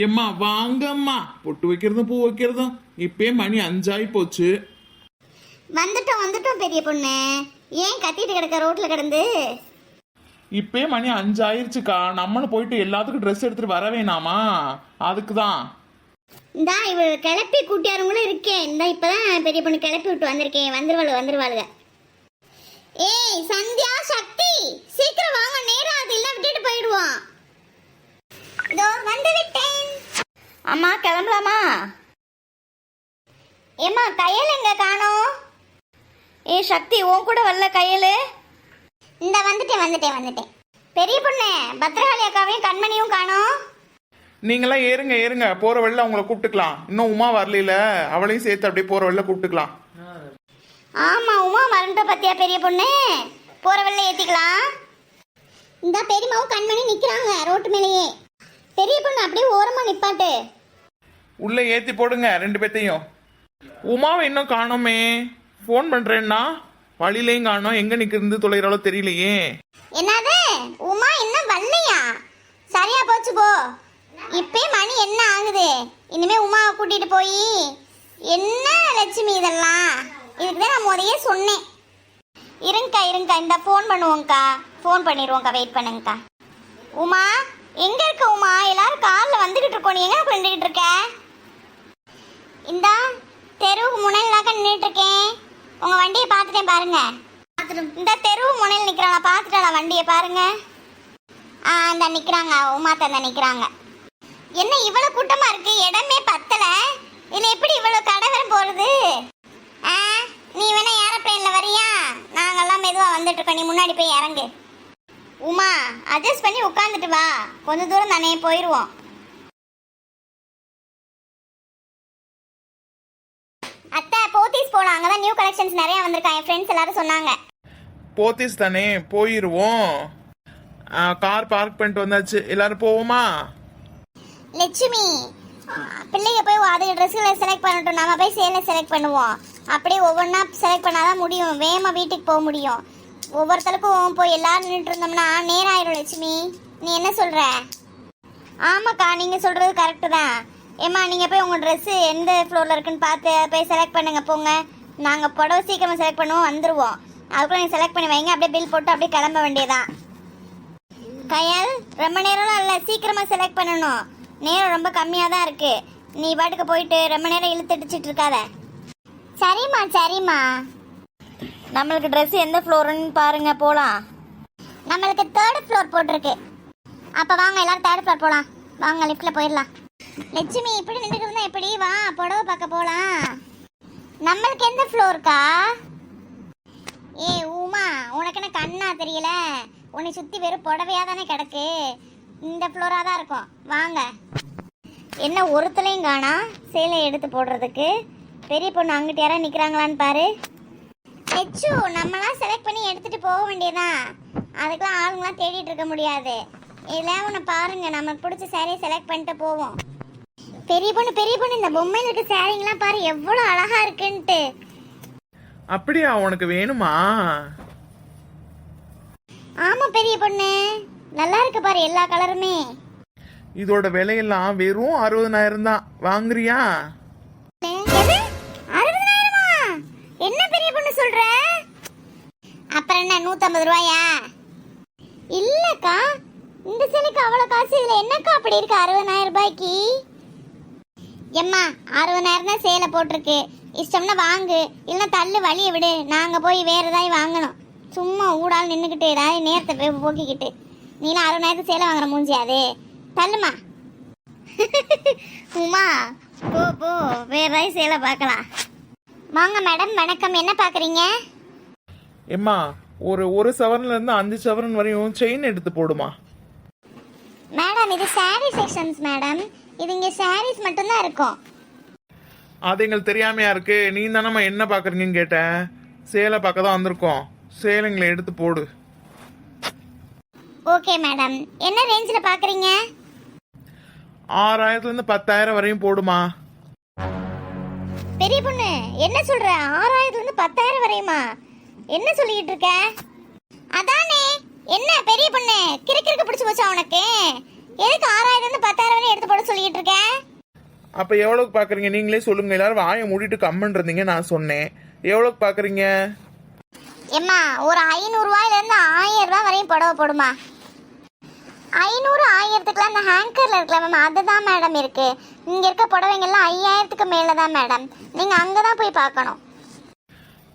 எம்மா வாங்கம்மா, பொட்டு வைக்கிறதும் பூ வைக்கிறதும் இப்பயே மணி 5 போச்சு. வந்துட்டோம் வந்துட்டோம் பெரிய பொண்ணு. ஏன் கத்திட்டு கிடக்க ரோட்ல கிடந்து? இப்பயே மணி 5 ஆயிருச்சுக்கா. நம்மளும் போயிட்டு எல்லாத்துக்கும் ட்ரெஸ் எடுத்துட்டு வர வேணாமா? அதுக்கு தான். இந்தா இவ கிளப்பி கூட்டியாருங்களும் இருக்கேன். இந்த இப்பதான் பெரிய பொண்ணு கிளப்பி விட்டு வந்திருக்கேன். வந்துருவாளுங்க. ஏய் சந்தியா, சக்தி, சீக்கிரம் வாங்க, நேரம் அது இல்ல விட்டுட்டு போயிடுவோம். இதோ வந்து விட்டேன். அம்மா கிளம்பலாமா? ஏம்மா கையல் எங்க காணோம்? ஏ சக்தி, உன் கூட வரல கையல்? இந்த வந்துட்டேன். பெரிய பொண்ணு, பத்ரகாளி அக்காவையும் கண்மணியும் காணோம். நீங்களாம் ஏறுங்க, போற வழியில அவங்கள கூப்பிட்டுக்கலாம். இன்னும் உமா வரல, அவளையும் சேர்த்து அப்படியே போற வழியில கூப்பிட்டுக்கலாம். ஆமா, உமா மறந்துட்ட பத்தியா பெரிய பொண்ணு? போற வழியில ஏத்திக்கலாம். இந்த பெரியமாவும் கண்மணி நிக்கிறாங்க ரோட்டு மேலேயே. பெரிய பொண்ணு அப்படியே ஓரமா நிப்பாட்டு. உள்ள ஏத்தி போடுங்க 2 பேத்தையும். உமாவை இன்னும் காணோமே. ஃபோன் பண்றேன்னா வழியிலையும் காணோம். எங்க நிக்கிறது தொலைறாலோ தெரியலையே. என்னது, உமா இன்னும் வரலையா? சரியா போச்சு போ. இப்பே மணி என்ன ஆகுது? இனிமே உமாவை கூட்டிட்டு போய் என்ன லட்சுமி இதெல்லாம்? இதுக்குதான் நான் முறையே சொன்னேன். இருங்கக்கா, இந்த ஃபோன் பண்ணுவோங்க்கா. ஃபோன் பண்ணிடுவோங்க்கா, வெயிட் பண்ணுங்கக்கா. உமா எங்க இருக்க உமா? எல்லாரும் கார்ல வந்துகிட்டு இருக்கோம். நீ எங்க பண்ணிக்கிட்டு இருக்க? இந்த தெருவுக்கு முனையிலாக்க நின்றுட்டு இருக்கேன். உங்க வண்டியை பார்த்துட்டேன் பாருங்க. இந்த தெருவு முனையில் நிக்கிறாளா? பார்த்துட்டாளா வண்டியை பாருங்க. அந்த நிக்கிறாங்க, உமா தந்த நிக்கிறாங்க. என்ன இவ்வளவு கூட்டமா இருக்கு? இடமே பத்தல. இதுல எப்படி இவ்வளவு கடவரம் போறது? நீ வேணா ஏரோப்ளேன்ல வரியா? நாங்கெல்லாம் மெதுவா வந்துட்டு இருக்கோம். நீ முன்னாடி போய் இறங்கு. உமா அட்ஜஸ்ட் பண்ணி உட்காந்துட்டு வா. கொஞ்ச தூரம் தானே, போயிடுவோம். அத்தை, போத்தீஸ் போலாம். அங்கதான் நியூ கலெக்ஷன்ஸ் நிறைய வந்திருக்காங்க. என் ஃப்ரெண்ட்ஸ் எல்லாரும் சொன்னாங்க. போத்தீஸ் தானே, போயிருவோம். கார் பார்க் பண்ணிட்டு வந்தாச்சு. எல்லாரும் போவோமா? லட்சுமி, பிள்ளைங்க போய் அதுக்கு ட்ரெஸ்ஸுகளை செலக்ட் பண்ணட்டும். நம்ம போய் சேலை செலக்ட் பண்ணுவோம். அப்படியே ஒவ்வொன்றா செலக்ட் பண்ணாதான் முடியும். வேகமா வீட்டுக்கு போக முடியும். ஒவ்வொருத்தருக்கும் போய் எல்லாரும் நின்றுட்டு இருந்தோம்னா நேரம் ஆயிடும். லட்சுமி, நீ என்ன சொல்ற? ஆமாக்கா, நீங்க சொல்றது கரெக்டு தான். ஏம்மா, நீங்க போய் உங்க ட்ரெஸ் எந்த ஃப்ளோர்ல இருக்குன்னு பார்த்து போய் செலக்ட் பண்ணுங்க. போங்க, நாங்க புடவை சீக்கிரமா செலக்ட் பண்ணுவோம், வந்துருவோம். அதுக்குள்ள நீங்க செலக்ட் பண்ணி வைங்க. அப்படியே பில் போட்டு அப்படியே கிளம்ப வேண்டியதான். கையால் ரொம்ப நேரம்லாம் இல்லை, சீக்கிரமா செலக்ட் பண்ணணும். நேரம் ரொம்ப கம்மியாக தான் இருக்கு. நீ பாட்டுக்கு போயிட்டு ரொம்ப நேரம் இழுத்தடிச்சிட்டு இருக்காத. சரிம்மா. நம்மளுக்கு ட்ரெஸ் எந்த ஃப்ளோர்னு பாருங்க, போகலாம். நம்மளுக்கு 3rd ஃப்ளோர் போட்டிருக்கு. அப்போ வாங்க எல்லாரும் 3rd ஃப்ளோர் போகலாம். வாங்க, லிஃப்ட்டில் போயிடலாம். லட்சுமி, இப்படி நின்றுட்டு இருந்தா எப்படி? வா, புடவை பார்க்க போகலாம். நம்மளுக்கு எந்த ஃப்ளோருக்கா? ஏ உமா, உனக்கு என்ன கண்ணா தெரியல? உன்னை சுற்றி வெறும் புடவையாக தானே கிடக்கு. இந்த ஃப்ளோராக தான் இருக்கும். வாங்க. என்ன ஒருத்தலையும் காணா சேலை எடுத்து போடுறதுக்கு? பெரிய பொண்ணு அங்கிட்டு யாராவது நிற்கிறாங்களான்னு பாரு. ஹெச்சு, நம்மளாம் செலக்ட் பண்ணி எடுத்துகிட்டு போக வேண்டியதான். அதுக்கெலாம் ஆளுங்களாம் தேடிட்டு இருக்க முடியாது. இதில் உன்னை பாருங்க, நமக்கு பிடிச்ச சேரீயை செலக்ட் பண்ணிட்டு போவோம். பெரிய பொண்ணு, இந்த பொம்மையில் இருக்க சேரீங்களாம் பாரு எவ்வளோ அழகா இருக்குன்ட்டு. அப்படியா? உனக்கு வேணுமா? ஆமா பெரிய பொண்ணு, நல்லா இருக்கு பாரு எல்லா கலருமே. இதோட விலையெல்லாம் வெறும் 60,000 தான். வாங்குறியா? என்ன பெரிய பொண்ணு சொல்ற? அப்புறம் என்ன 150 ரூபாயா? இல்லக்கா, இந்த சேலைக்கு அவ்வளவு காசு. இதுல என்னக்கா அப்படி இருக்கு 60,000 ரூபாய்க்கு? எம்மா, 60,000 தான் சேலை போட்டிருக்கு. இஷ்டம்னா வாங்கு, இல்லைன்னா தள்ளு, வழியை விடு. நாங்க போய் வேற ஏதாவது வாங்கணும். சும்மா ஊடால் நின்றுக்கிட்டு ஏதாவது நேரத்தை போக்கிக்கிட்டு நீலாம் 60,000 சேலை வாங்குற மூஞ்சியாது. தள்ளுமா. உமா, போ வேற ஏதாவது சேலை பார்க்கலாம். வாங்க மேடம், வணக்கம். என்ன பார்க்குறீங்க? எம்மா, ஒரு சவரன்ல இருந்து 5 சவரன் வரையும் செயின் எடுத்து போடுமா. மேடம், இது சாரி செக்ஷன்ஸ் மேடம். இது இங்கே சாரீஸ் மட்டும்தான் இருக்கும். அது எங்களுக்கு தெரியாமையா இருக்கு? நீ தானம்மா என்ன பார்க்குறீங்கன்னு கேட்டேன். சேலை பார்க்க தான் வந்திருக்கோம். சேலைங்களை எடுத்து போடு. Okay madam. என்ன ரேஞ்சில் பார்க்குறீங்க? 6,000 இருந்து 10,000 வரையும் போடுமா. பெரிய பொண்ணு, என்ன சொல்ற? 6,000 இருந்து 10,000 வரையுமா? என்ன சொல்லிட்டு இருக்க? அதானே. என்ன பெரிய பொண்ணு, கிறுக்கிறுக்கு பிடிச்சு போச்சா உனக்கு? எதுக்கு 6000 10,000 வரை எடுத்து போட சொல்லிட்டு இருக்கேன்? அப்ப எவ்வளவுக்கு பாக்குறீங்க நீங்களே சொல்லுங்க. எல்லாரும் வாயை மூடிட்டு கம்மன் இருந்தீங்க, நான் சொன்னேன். எவ்வளவுக்கு பாக்குறீங்க? ஏம்மா ஒரு 500 ரூபாயில இருந்து 1000 ரூபாய் வரையும் புடவை போடுமா. 500 1000க்குலாம் அந்த ஹேங்கர்ல இருக்கல மேம், அதுதான் மேடம் இருக்கு. இங்க இருக்க புடவைங்கெல்லாம் 5000க்கு மேல தான் மேடம். நீங்க அங்கதான் போய் பார்க்கணும்.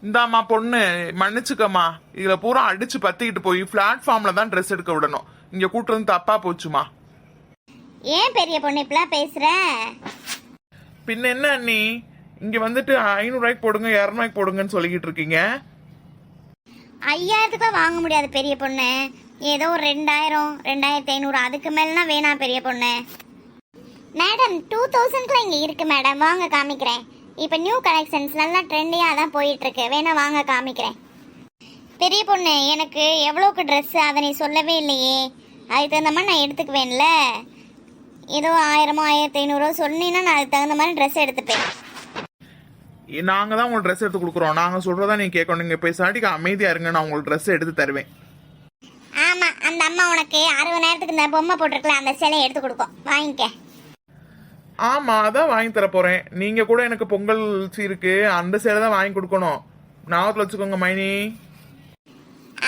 இந்தாம்மா பொண்ணு, மன்னிச்சுக்கம்மா. இதுல பூரா அடிச்சு பத்திக்கிட்டு போய் பிளாட்ஃபார்ம்ல தான் ட்ரெஸ் எடுக்க விடணும். இங்க கூட்டுறது தப்பா போச்சுமா. ஏன் பெரிய பொண்ணு இப்பெல்லாம் பேசுற? பின்ன என்ன அண்ணி, இங்க வந்துட்டு 500 ரூபாய்க்கு போடுங்க 200 ரூபாய்க்கு போடுங்கன்னு சொல்லிக்கிட்டு இருக்கீங்க. 5000க்கு வாங்க முடியாது பெரிய பொண்ணு. ஏதோ ஒரு 2000 2500 அதுக்கு மேலனா வேணாம் பெரிய பொண்ணு. மேடம் 2000க்குலாம் இங்க இருக்கு மேடம், வாங்க காமிக்கிறேன். இப்போ நியூ கலெக்ஷன்ஸ் நல்லா ட்ரெண்டியாக தான் போயிட்டு இருக்கு, வேணா வாங்க காமிக்கிறேன். பெரிய பொண்ணு எனக்கு எவ்வளோக்கு ட்ரெஸ்ஸு அதை நீ சொல்லவே இல்லையே. அதுக்கு தகுந்த மாதிரி நான் எடுத்துக்குவேன்ல. ஏதோ 1000 1500 சொன்னீங்கன்னா நான் அதுக்கு தகுந்த மாதிரி ட்ரெஸ் எடுத்துப்பேன். நாங்க தான் உங்களுக்கு ட்ரெஸ் எடுத்து கொடுக்குறோம். நாங்க சொல்றதா நீங்க கேட்கணும். நீங்க பேசாட்டிக்கு அமைதியா இருங்க, நான் உங்களுக்கு ட்ரெஸ் எடுத்து தருவேன். ஆமாம், அந்த அம்மா உனக்கு 60,000க்கு இந்த பொம்மை போட்டிருக்கல அந்த சிலையை எடுத்து கொடுக்கும், வாங்கிக்க. ஆமா, அதான் வாங்கி தர போறேன். நீங்க கூட எனக்கு பொங்கல் சீருக்கு அந்த சேலை தான் வாங்கி கொடுக்கணும். ஞாபகத்துல வச்சுக்கோங்க மைனி.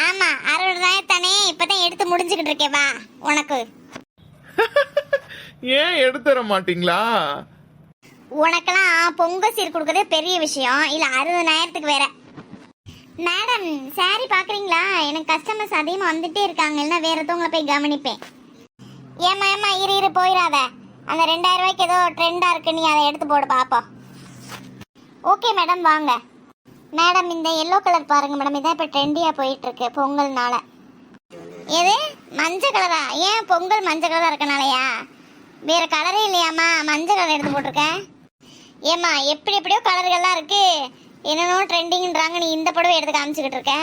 ஆமா 60,000 தானே, இப்பதான் எடுத்து முடிஞ்சுக்கிட்டு இருக்கே, வா உனக்கு. ஏன் எடுத்து தர மாட்டீங்களா? உனக்கெல்லாம் பொங்கல் சீர் கொடுக்கறதே பெரிய விஷயம், இல்ல 60,000க்கு வேற. மேடம் சாரி பாக்குறீங்களா? எனக்கு கஸ்டமர்ஸ் அதிகமா வந்துட்டே இருக்காங்க, இல்லைன்னா வேற ஒருத்தவங்களை போய் கவனிப்பேன். ஏமா இரு போயிடாத. அந்த 2000 ரூபாய்க்கு ஏதோ ட்ரெண்டா இருக்கு, நீ அதை எடுத்து போடு பாப்போம். ஓகே மேடம் வாங்க. மேடம் இந்த எல்லோ கலர் பாருங்க மேடம், இதான் இப்போ ட்ரெண்டியாக போயிட்டு இருக்கு பொங்கல்னால. எது மஞ்சள் கலரா? ஏன் பொங்கல் மஞ்சள் கலராக இருக்கனாலயா? வேற கலரே இல்லையாம்மா, மஞ்சள் கலர் எடுத்து போட்டிருக்கேன். ஏம்மா எப்படியோ கலர்கள்லாம் இருக்கு, என்னென்னோ ட்ரெண்டிங்ன்றாங்க, நீ இந்த புடவை எடுத்து காமிச்சிக்கிட்டு இருக்க.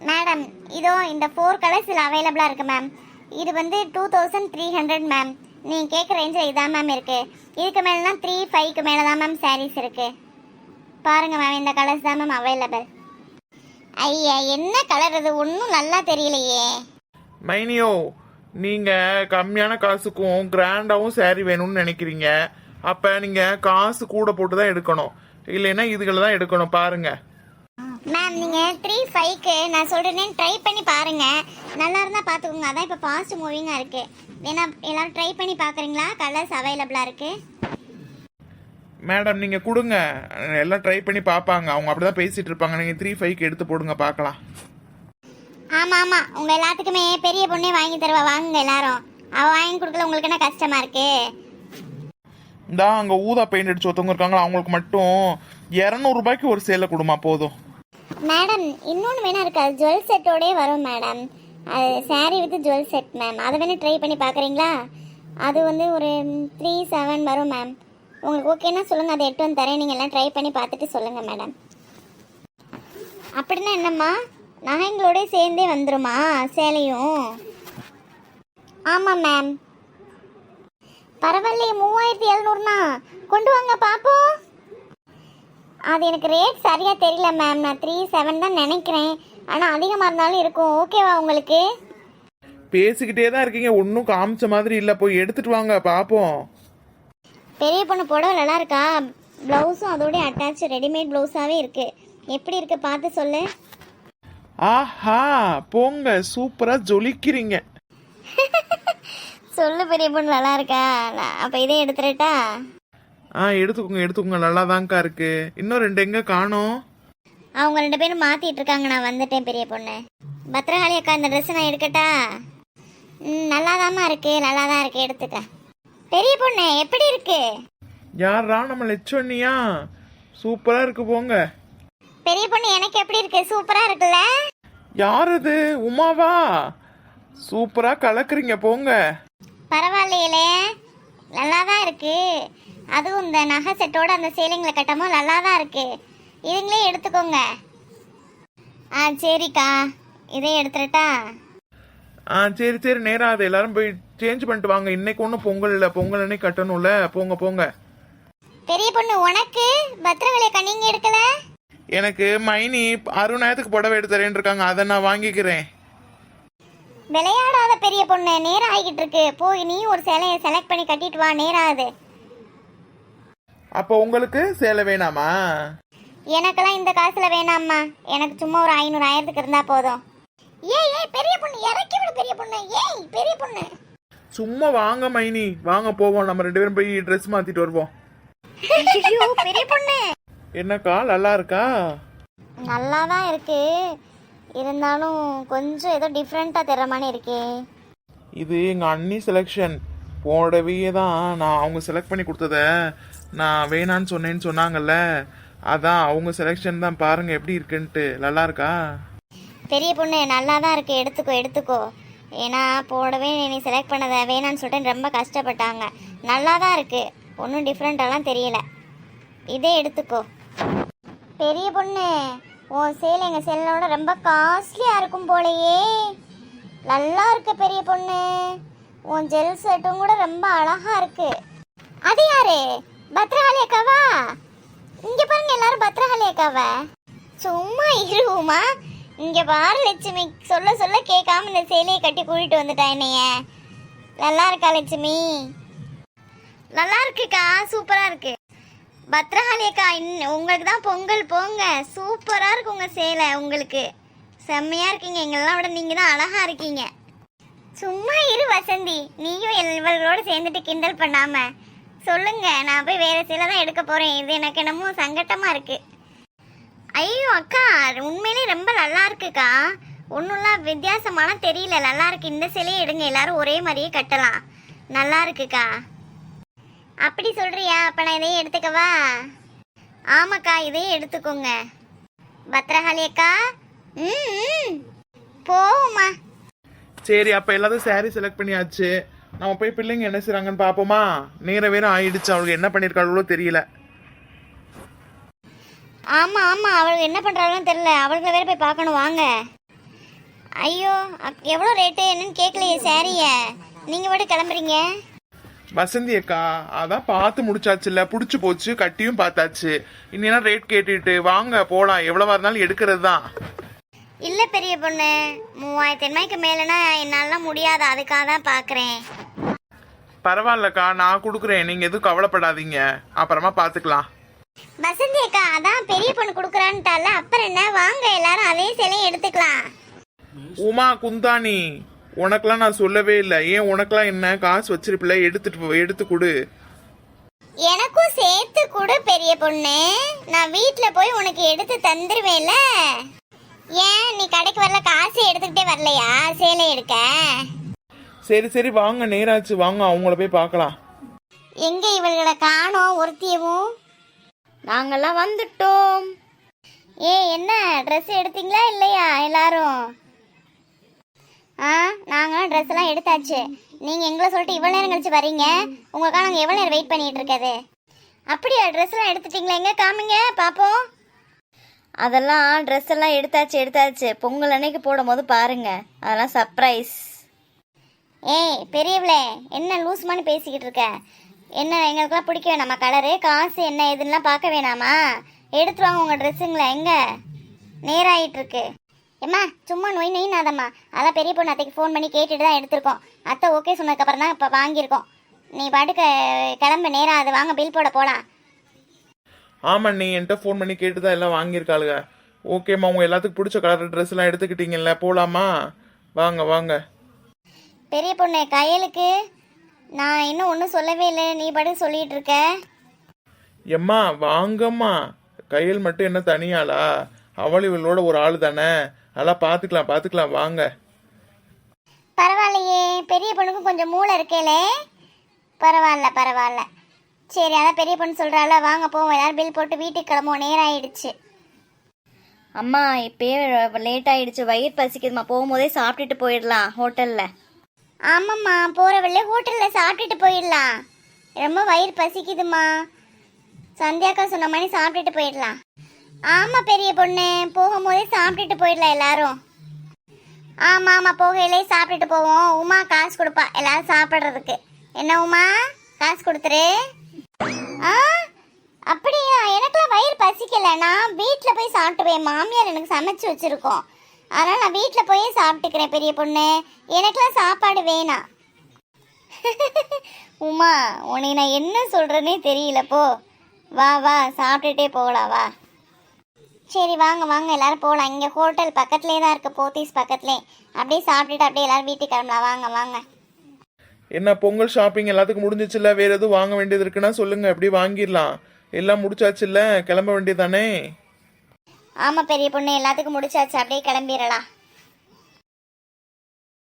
மேடம் இதோ இந்த 4 கலர்ஸ் இதில் அவைலபிளாக இருக்கு மேம். இது வந்து 2300 மேம். நீங்கள் கேட்குற ரேஞ்சில் இதான் மேம் இருக்குது. இதுக்கு மேலேனா 35க்கு மேலே தான் மேம் சாரீஸ் இருக்குது. பாருங்கள் மேம், இந்த கலர்ஸ் தான் மேம் அவைலபிள். ஐயா என்ன கலர் இது, ஒன்றும் நல்லா தெரியலையே. மைனியோ, நீங்க கம்மியான காசுக்கும் கிராண்டாவும் saree வேணும்னு நினைக்கிறீங்க. அப்ப நீங்க காசு கூட போட்டு தான் எடுக்கணும், இல்லைன்னா இதுகளை தான் எடுக்கணும். பாருங்க மேம், நீங்கள் 35க்கு நான் சொல்கிறேனே ட்ரை பண்ணி பாருங்கள், நல்லா இருந்தால் பார்த்துக்கோங்க. அதான் இப்போ ஃபாஸ்ட் மூவிங்காக இருக்குது. வேணா எல்லாரும் ட்ரை பண்ணி பார்க்குறீங்களா? கலர்ஸ் அவைலபிளாக இருக்குது. மேடம் நீங்க கொடுங்க, எல்லாம் ட்ரை பண்ணி பார்ப்பாங்க. அவங்க அப்படிதான் பேசிட்டு இருப்பாங்க. நீங்க 35க்கு எடுத்து போடுங்க பார்க்கலாம். ஆமாம் உங்கள் எல்லாத்துக்குமே பெரிய பொண்ணே வாங்கி தருவா, வாங்குங்க எல்லாரும். அவள் வாங்கி கொடுக்கல உங்களுக்கு என்ன கஷ்டமாக இருக்குது? இந்தா அங்க ஊதா பெயிண்ட் அடிச்சு ஒருத்தவங்க இருக்காங்களா, அவங்களுக்கு மட்டும் 200 ரூபாய்க்கு ஒரு சேலை கொடுமா போதும். மேடம் இன்னொன்று வேணா இருக்கு, அது ஜுவல் செட்டோடே வரும் மேடம். அது saree with jewel set ma'am. அதை வேணா ட்ரை பண்ணி பார்க்குறீங்களா? அது வந்து ஒரு 37 வரும் மேம். உங்களுக்கு ஓகேன்னா சொல்லுங்கள், அதை 8 வந்து தரேன். நீங்கள் எல்லாம் ட்ரை பண்ணி பார்த்துட்டு சொல்லுங்கள் மேடம். அப்படின்னா என்னம்மா, நகைங்களோட சேர்ந்தே வந்துருமா சேலையும்? ஆமாம் மேம். பரவாயில்லையே, 3700னா கொண்டு வாங்க பார்ப்போம். அது எனக்கு ரேட் சரியாக தெரியல மேம், நான் 37 தான் நினைக்கிறேன். ஆனால் அதிகமாக இருந்தாலும் இருக்கும். ஓகேவா உங்களுக்கு? பேசிக்கிட்டே தான் இருக்கீங்க, ஒன்றும் காமிச்ச மாதிரி இல்லை. போய் எடுத்துட்டு வாங்க பார்ப்போம். பெரிய பொண்ணு புடவை நல்லா இருக்கா? ப்ளவுஸும் அதோட அட்டாச் ரெடிமேட் ப்ளவுஸாகவே இருக்குது. எப்படி இருக்குது பார்த்து சொல்லு. ஆஹா போங்க, சூப்பரா ஜொலிக்கிறீங்க. சொல்லு பெரிய பொண்ணு நல்லா இருக்கா? அப்போ இதே எடுத்துட்டா? எடுத்துக்கோங்க நல்லா தான்க்கா இருக்கு. இன்னும் 2 எங்க காணோம்? அவங்க 2 பேரும் மாத்திட்டு இருக்காங்க, நான் வந்துட்டேன் பெரிய பொண்ணு. பத்ரகாளி அக்கா இந்த ட்ரெஸ் நான் எடுக்கட்டா? நல்லாதாம்மா இருக்கு, நல்லா தான் இருக்கு, எடுத்துக்க. பெரிய பொண்ணு எப்படி இருக்கு? யாரா நம்ம லட்சுமியா? சூப்பரா இருக்கு போங்க. பெரிய பொண்ணு எனக்கு எப்படி இருக்கு? சூப்பரா இருக்குல்ல? யார் அது? உமாவா? சூப்பரா கலக்குறீங்க போங்க. பரவாயில்லையே, நல்லா தான் இருக்கு. அதுவும் இந்த நகை செட்டோட அந்த சேலைங்களை கட்டமோ நல்லா தான் இருக்கு. இதுங்களே எடுத்துக்கோங்க. சரிக்கா, இதே எடுத்துட்டா? சரி நேரா அது எல்லாரும் போய் சேஞ்ச் பண்ணிட்டு வாங்க. இன்னைக்கு ஒன்றும் பொங்கல் இல்லை, பொங்கல் அன்னைக்கு கட்டணும்ல. போங்க. பெரிய பொண்ணு உனக்கு பத்திரகாளியக்கா நீங்க எடுக்கல? எனக்கு மைனி 60,000க்கு புடவை எடுத்து தரேன்னு இருக்காங்க, அதை நான் வாங்கிக்கிறேன். விளையாடாத பெரிய பொண்ணு, நேரம் ஆகிக்கிட்டு இருக்கு. போய் நீ ஒரு சேலையை செலக்ட் பண்ணி கட்டிட்டு வா, நேரம் ஆகுது. அப்போ உங்களுக்கு சேலை வேணாமா? எனக்கெல்லாம் இந்த காசுல வேணாம்மா. எனக்கு சும்மா ஒரு 500 1000க்கு இருந்தா போதும். ஏய் ஏய் பெரிய பொண்ணு, இறக்கி விடு பெரிய பொண்ணு. ஏய் பெரிய பொண்ணு, சும்மா வாங்க மைனி, வாங்க போவோம். நம்ம 2 பேரும் போய் ட்ரெஸ் மாத்திட்டு வருவோம். ஐயோ பெரிய பொண்ணு. என்னக்கா நல்லா இருக்கா? நல்லா தான் இருக்கு, இருந்தாலும் கொஞ்சம் ஏதோ டிஃப்ரெண்டா தெரியற மாதிரி இருக்கே. இது எங்க அண்ணி செலெக்ஷன். போடவே தான் நான் அவங்க செலக்ட் பண்ணி கொடுத்தத நான் வேணான்னு சொன்னேன்னு சொன்னாங்கல்ல, அதான் அவங்க செலெக்ஷன் தான். பாருங்க எப்படி இருக்குன்ட்டு. நல்லா இருக்கா? பெரிய பொண்ணு நல்லா தான் இருக்கு, எடுத்துக்கோ எடுத்துக்கோ. ஏன்னா போடவே நீ செலக்ட் பண்ணதை வேணான்னு சொல்லிட்டு ரொம்ப கஷ்டப்பட்டாங்க. நல்லா தான் இருக்கு, ஒன்றும் டிஃப்ரெண்ட்டாலாம் தெரியல. இதே எடுத்துக்கோ. பெரிய பொண்ணு, உன் சேலை எங்கள் சேலோட ரொம்ப காஸ்ட்லியாக இருக்கும் போலையே. நல்லா இருக்கு பெரிய பொண்ணு. உன் ஜெல் செட்டும் கூட ரொம்ப அழகா இருக்கு. அது யாரு? பத்ரகாளி அக்காவா? இங்க பாருங்க எல்லாரும் பத்ரகாளி அக்காவ. சும்மா இருமா. இங்க பாரு லட்சுமி, சொல்ல சொல்ல கேட்காம இந்த சேலையை கட்டி கூட்டிட்டு வந்துட்டா என்னைய. நல்லா இருக்கா லட்சுமி? நல்லா இருக்குக்கா, சூப்பரா இருக்கு. பத்ரகாளி அக்கா, உங்களுக்கு தான் பொங்கல் போங்க. சூப்பரா இருக்கு உங்க சேலை, உங்களுக்கு செம்மையா இருக்கீங்க. எங்களெல்லாம் விட நீங்க தான் அழகா இருக்கீங்க. சும்மா இரு வசந்தி, நீயும் இவர்களோட சேர்ந்துட்டு கிண்டல் பண்ணாம சொல்லுங்க. நான் போய் வேற சேலை தான் எடுக்க போறேன். இது எனக்கு என்னமோ சங்கட்டமா இருக்கு. ஐயோ அக்கா, உண்மையிலே ரொம்ப நல்லா இருக்குக்கா. ஒன்றும்லாம் வித்தியாசமான தெரியல, நல்லா இருக்கு. இந்த சேலையை எடுங்க, எல்லாரும் ஒரே மாதிரியே கட்டலாம். நல்லா இருக்குக்கா. அப்படி சொல்றியா? அப்ப நான் இதையே எடுத்துக்கவா? ஆமாக்கா, இதையே எடுத்துக்கோங்க. பத்ரகாளி அக்கா, போமா. சரி, அப்ப எல்லாரும் சாரி செலக்ட் பண்ணியாச்சு. நம்ம போய் பிள்ளைங்க என்ன செய்றாங்கன்னு பாப்போமா? நேரம் வேற ஆயிடுச்சு, அவளுக்கு என்ன பண்ணிருக்காளோ தெரியல. ஆமா ஆமா, அவளுக்கு என்ன பண்றாங்கன்னு தெரியல. அவளுக்கு வேற போய் பார்க்கணும், வாங்க. ஐயோ எவ்வளோ ரேட்டு என்னன்னு கேட்கலையே சாரிய. நீங்க மட்டும் கிளம்புறீங்க? வசந்தி அக்கா, அதான் பார்த்து முடிச்சாச்சுல்ல, புடிச்சு போச்சு, கட்டியும் பார்த்தாச்சு. இன்னும் ரேட் கேட்டுட்டு வாங்க போலாம். எவ்வளவா இருந்தாலும் எடுக்கிறது தான். இல்ல பெரிய பொண்ணு, 3000 ரூபாய்க்கு மேலனா என்னால முடியாது, அதுக்காக தான் பாக்குறேன். பரவாயில்லக்கா, நான் கொடுக்குறேன், நீங்க எதுவும் கவலைப்படாதீங்க, அப்புறமா பாத்துக்கலாம். வசந்தி அக்கா, அதான் பெரிய பொண்ணு கொடுக்குறான்ட்டால, அப்புறம் என்ன, வாங்க எல்லாரும் அதே சேலையை எடுத்துக்கலாம். உமா குந்தாணி, உனக்கெல்லாம் நான் சொல்லவே இல்லை. ஏன் உனக்கெல்லாம் என்ன காசு வச்சிருப்பில்ல, எடுத்து கொடு. எனக்கும் சேர்த்து கொடு பெரிய பொண்ணு, நான் வீட்டுல போய் உனக்கு எடுத்து தந்துருவேல. ஏன் நீ கடைக்கு வரல, காசு எடுத்துக்கிட்டே வரலையா சேலை எடுக்க? சரி சரி வாங்க, நேராச்சு, வாங்க அவங்கள போய் பார்க்கலாம். எங்க இவர்களை காணோம் ஒருத்தியவும். நாங்கெல்லாம் வந்துட்டோம். என்ன ட்ரெஸ் எடுத்தீங்களா இல்லையா எல்லாரும்? நாங்கள் ட்ரெஸ் எல்லாம் எடுத்தாச்சு. நீங்க எங்களை சொல்லிட்டு இவ்வளவு நேரம் கழிச்சு வரீங்க. உங்களுக்காக நாங்கள் எவ்வளவு நேரம் வெயிட் பண்ணிட்டு இருக்கது? அப்படியா, ட்ரெஸ் எல்லாம் எடுத்துட்டீங்களா? எங்க காமிங்க பாப்போம். அதெல்லாம் ட்ரெஸ் எல்லாம் எடுத்தாச்சு. பொங்கல் அன்னைக்கு போடும் போது பாருங்க, அதெல்லாம் சர்ப்ரைஸ். ஏய் பெரியவளே, என்ன லூஸ் மாதிரி பேசிக்கிட்டு இருக்க? என்ன எங்களுக்குலாம் பிடிக்க வேணாமா கலரு? காசு என்ன இதுலாம் பார்க்க வேணாமா? எடுத்துட்டு வாங்க உங்க ட்ரெஸ்ஸுங்களா. எங்க நேராயிட்டு இருக்கு. ஏம்மா சும்மா நொய் நொய்னாதம்மா. அதான் பெரிய பொண்ணு அத்தைக்கு ஃபோன் பண்ணி கேட்டுட்டு தான் எடுத்திருக்கோம். அத்தை ஓகே சொன்னதுக்கப்புறம் தான் இப்போ வாங்கியிருக்கோம். நீ பாட்டுக்கு கிளம்பு, நேரம் அது. வாங்க பில் போட போகலாம். ஆமா, நீ என்கிட்ட ஃபோன் பண்ணி கேட்டு தான் எல்லாம் வாங்கியிருக்காளுங்க. ஓகேம்மா, உங்க எல்லாத்துக்கும் பிடிச்ச கலர் ட்ரெஸ் எல்லாம் எடுத்துக்கிட்டீங்கல்ல, போலாமா? வாங்க வாங்க. பெரிய பொண்ணு கையலுக்கு நான் இன்னும் ஒன்றும் சொல்லவே இல்லை, நீ பாட்டுக்கு சொல்லிட்டு இருக்க. எம்மா வாங்கம்மா. கையில் மட்டும் என்ன தனியாளா? அவள் இவளோட ஒரு ஆள் தானே, அதெல்லாம் பார்த்துக்கலாம் வாங்க. பரவாயில்லையே, பெரிய பொண்ணுக்கும் கொஞ்சம் மூளை இருக்கேலே. பரவாயில்ல. சரி, அதான் பெரிய பொண்ணு சொல்கிறாள், வாங்க போவோம். எல்லாரும் பில் போட்டு வீட்டுக்கு கிளம்புவோம், நேரம் ஆயிடுச்சு. அம்மா இப்பயே லேட் ஆயிடுச்சு, வயிறு பசிக்குதுமா. போகும்போதே சாப்பிட்டுட்டு போயிடலாம் ஹோட்டலில். ஆமாம்மா, போகிற வழியே ஹோட்டலில் சாப்பிட்டுட்டு போயிடலாம். ரொம்ப வயிறு பசிக்குதுமா. சந்தியாக்கா சொன்ன மாதிரி சாப்பிட்டுட்டு போயிடலாம். ஆமாம் பெரிய பொண்ணு, போகும்போதே சாப்பிட்டுட்டு போயிடலாம் எல்லாரும். ஆமாம், போகையிலே சாப்பிட்டுட்டு போவோம். உமா காசு கொடுப்பா எல்லாரும் சாப்பிட்றதுக்கு. என்ன உமா, காசு கொடுத்துரு. அப்படியா? எனக்குலாம் வயிறு பசிக்கல, நான் வீட்டில் போய் சாப்பிட்டுவேன். மாமியார் எனக்கு சமைச்சு வச்சுருக்கோம். அதனால் நான் வீட்டில் போய் சாப்பிட்டுக்கிறேன் பெரிய பொண்ணு. எனக்கெல்லாம் சாப்பாடு வேணாம். உமா, உன்னை நான் என்ன சொல்கிறேனே தெரியல. போ, வா வா, சாப்பிட்டுட்டே போகலாம் வா. சரி வாங்க வாங்க, எல்லாரும் போகலாம். இங்கே ஹோட்டல் பக்கத்துலேயே தான் இருக்குது, போத்தீஸ் பக்கத்துலேயே. அப்படியே சாப்பிட்டுட்டு அப்படியே எல்லாரும் வீட்டுக்கு கிளம்பலாம். வாங்க வாங்க. என்ன பொங்கல் ஷாப்பிங் எல்லாத்துக்கும் முடிஞ்சிச்சுல்ல? வேற எதுவும் வாங்க வேண்டியது இருக்குன்னா சொல்லுங்க, அப்படியே வாங்கிடலாம். எல்லாம் முடிச்சாச்சுல்ல, கிளம்ப வேண்டியதானே? ஆமாம் பெரிய பொண்ணு, எல்லாத்துக்கும் முடிச்சாச்சு. அப்படியே கிளம்பிடலாம்.